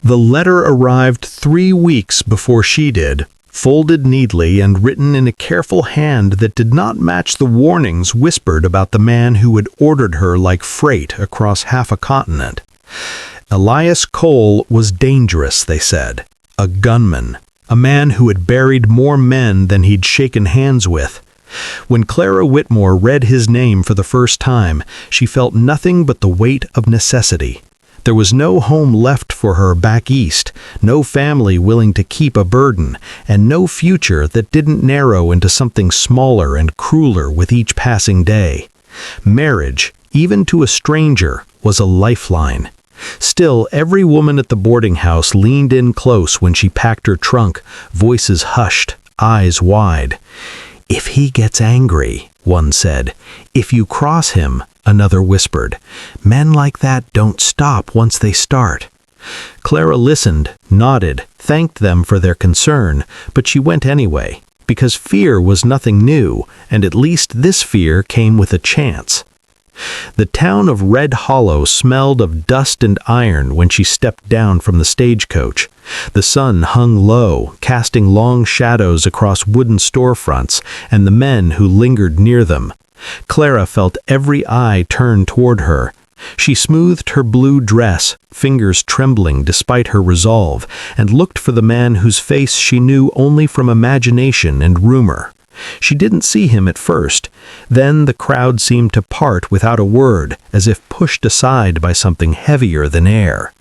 The letter arrived 3 weeks before she did, folded neatly and written in a careful hand that did not match the warnings whispered about the man who had ordered her like freight across half a continent. Elias Cole was dangerous, they said. A gunman. A man who had buried more men than he'd shaken hands with. When Clara Whitmore read his name for the first time, she felt nothing but the weight of necessity. There was no home left for her back east, no family willing to keep a burden, and no future that didn't narrow into something smaller and crueler with each passing day. Marriage, even to a stranger, was a lifeline. Still, every woman at the boarding house leaned in close when she packed her trunk, voices hushed, eyes wide. "If he gets angry," one said. "If you cross him," another whispered. "Men like that don't stop once they start." Clara listened, nodded, thanked them for their concern, but she went anyway, because fear was nothing new, and at least this fear came with a chance. The town of Red Hollow smelled of dust and iron when she stepped down from the stagecoach. The sun hung low, casting long shadows across wooden storefronts and the men who lingered near them. Clara felt every eye turn toward her. She smoothed her blue dress, fingers trembling despite her resolve, and looked for the man whose face she knew only from imagination and rumor. She didn't see him at first. Then the crowd seemed to part without a word, as if pushed aside by something heavier than air.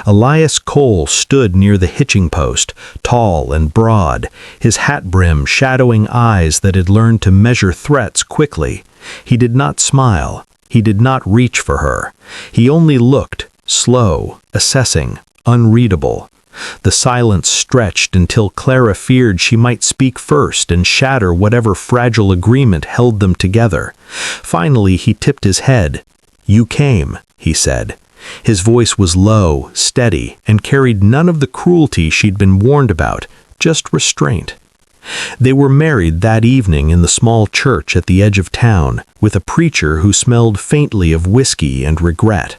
Elias Cole stood near the hitching post, tall and broad, his hat brim shadowing eyes that had learned to measure threats quickly. He did not smile. He did not reach for her. He only looked, slow, assessing, unreadable. The silence stretched until Clara feared she might speak first and shatter whatever fragile agreement held them together. Finally, he tipped his head. "You came," he said. His voice was low, steady, and carried none of the cruelty she'd been warned about, just restraint. They were married that evening in the small church at the edge of town, with a preacher who smelled faintly of whiskey and regret.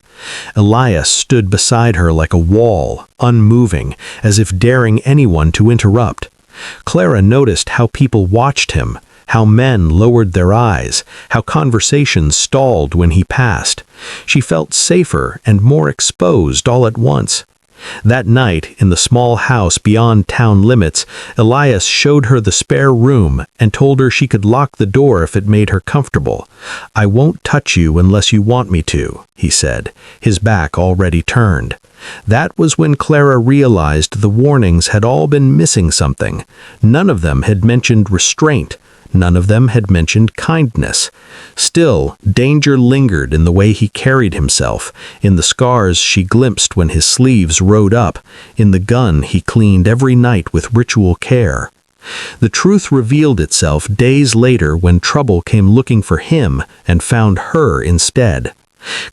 Elias stood beside her like a wall, unmoving, as if daring anyone to interrupt. Clara noticed how people watched him, how men lowered their eyes, how conversations stalled when he passed. She felt safer and more exposed all at once. That night, in the small house beyond town limits, Elias showed her the spare room and told her she could lock the door if it made her comfortable. "I won't touch you unless you want me to," he said, his back already turned. That was when Clara realized the warnings had all been missing something. None of them had mentioned restraint. None of them had mentioned kindness. Still, danger lingered in the way he carried himself, in the scars she glimpsed when his sleeves rode up, in the gun he cleaned every night with ritual care. The truth revealed itself days later when trouble came looking for him and found her instead.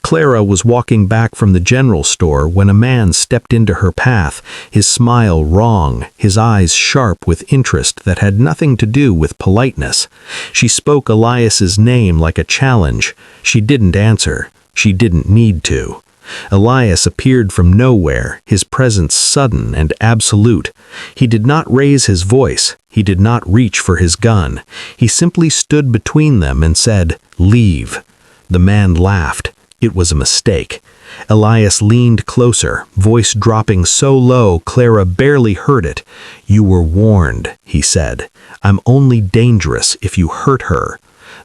Clara was walking back from the general store when a man stepped into her path, his smile wrong, his eyes sharp with interest that had nothing to do with politeness. She spoke Elias's name like a challenge. She didn't answer. She didn't need to. Elias appeared from nowhere, his presence sudden and absolute. He did not raise his voice. He did not reach for his gun. He simply stood between them and said, "Leave." The man laughed. It was a mistake. Elias leaned closer, voice dropping so low Clara barely heard it. "You were warned," he said. "I'm only dangerous if you hurt her."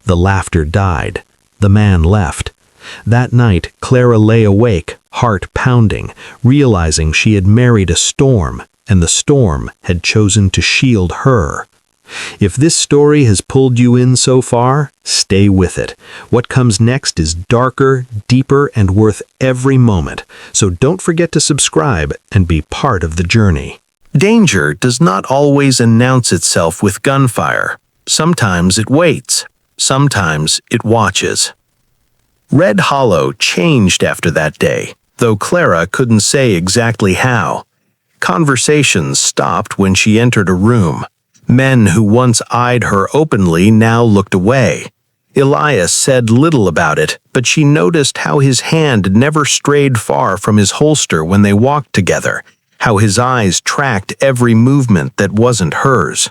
The laughter died. The man left. That night, Clara lay awake, heart pounding, realizing she had married a storm, and the storm had chosen to shield her. If this story has pulled you in so far, stay with it. What comes next is darker, deeper, and worth every moment, so don't forget to subscribe and be part of the journey. Danger does not always announce itself with gunfire. Sometimes it waits. Sometimes it watches. Red Hollow changed after that day, though Clara couldn't say exactly how. Conversations stopped when she entered a room. Men who once eyed her openly now looked away. Elias said little about it, but she noticed how his hand never strayed far from his holster when they walked together, how his eyes tracked every movement that wasn't hers.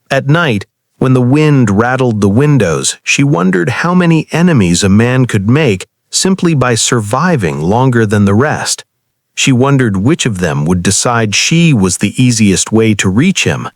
At night, when the wind rattled the windows, she wondered how many enemies a man could make simply by surviving longer than the rest. She wondered which of them would decide she was the easiest way to reach him.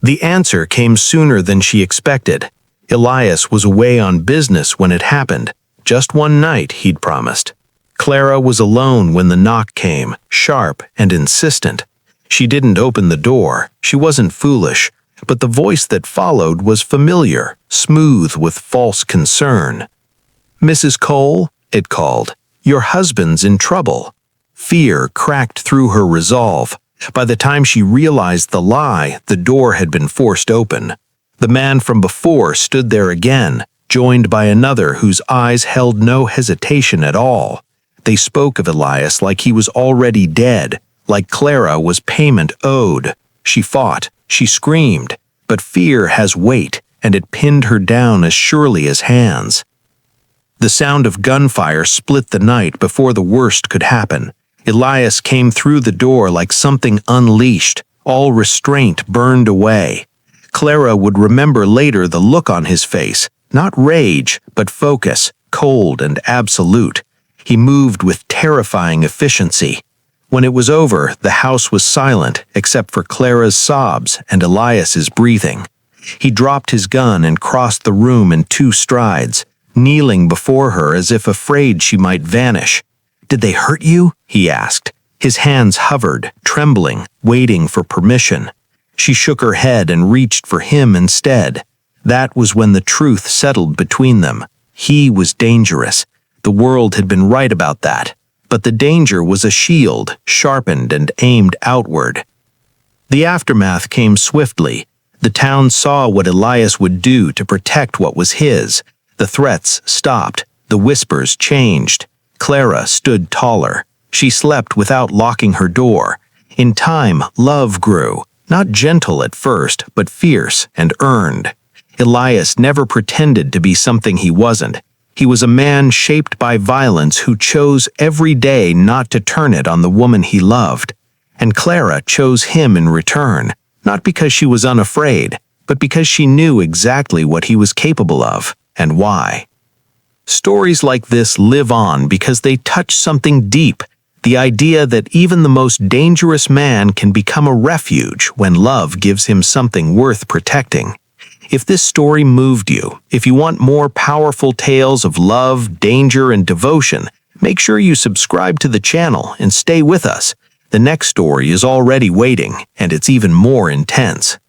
The answer came sooner than she expected. Elias was away on business when it happened. Just one night, he'd promised. Clara was alone when the knock came, sharp and insistent. She didn't open the door. She wasn't foolish. But the voice that followed was familiar, smooth with false concern. "Mrs. Cole," it called, "your husband's in trouble." Fear cracked through her resolve. By the time she realized the lie, the door had been forced open. The man from before stood there again, joined by another whose eyes held no hesitation at all. They spoke of Elias like he was already dead, like Clara was payment owed. She fought, she screamed, but fear has weight, and it pinned her down as surely as hands. The sound of gunfire split the night before the worst could happen. Elias came through the door like something unleashed, all restraint burned away. Clara would remember later the look on his face, not rage, but focus, cold and absolute. He moved with terrifying efficiency. When it was over, the house was silent except for Clara's sobs and Elias's breathing. He dropped his gun and crossed the room in 2 strides, kneeling before her as if afraid she might vanish. "Did they hurt you?" he asked. His hands hovered, trembling, waiting for permission. She shook her head and reached for him instead. That was when the truth settled between them. He was dangerous. The world had been right about that. But the danger was a shield, sharpened and aimed outward. The aftermath came swiftly. The town saw what Elias would do to protect what was his. The threats stopped. The whispers changed. Clara stood taller. She slept without locking her door. In time, love grew, not gentle at first, but fierce and earned. Elias never pretended to be something he wasn't. He was a man shaped by violence who chose every day not to turn it on the woman he loved. And Clara chose him in return, not because she was unafraid, but because she knew exactly what he was capable of and why. Stories like this live on because they touch something deep, the idea that even the most dangerous man can become a refuge when love gives him something worth protecting. If this story moved you, if you want more powerful tales of love, danger, and devotion, make sure you subscribe to the channel and stay with us. The next story is already waiting, and it's even more intense.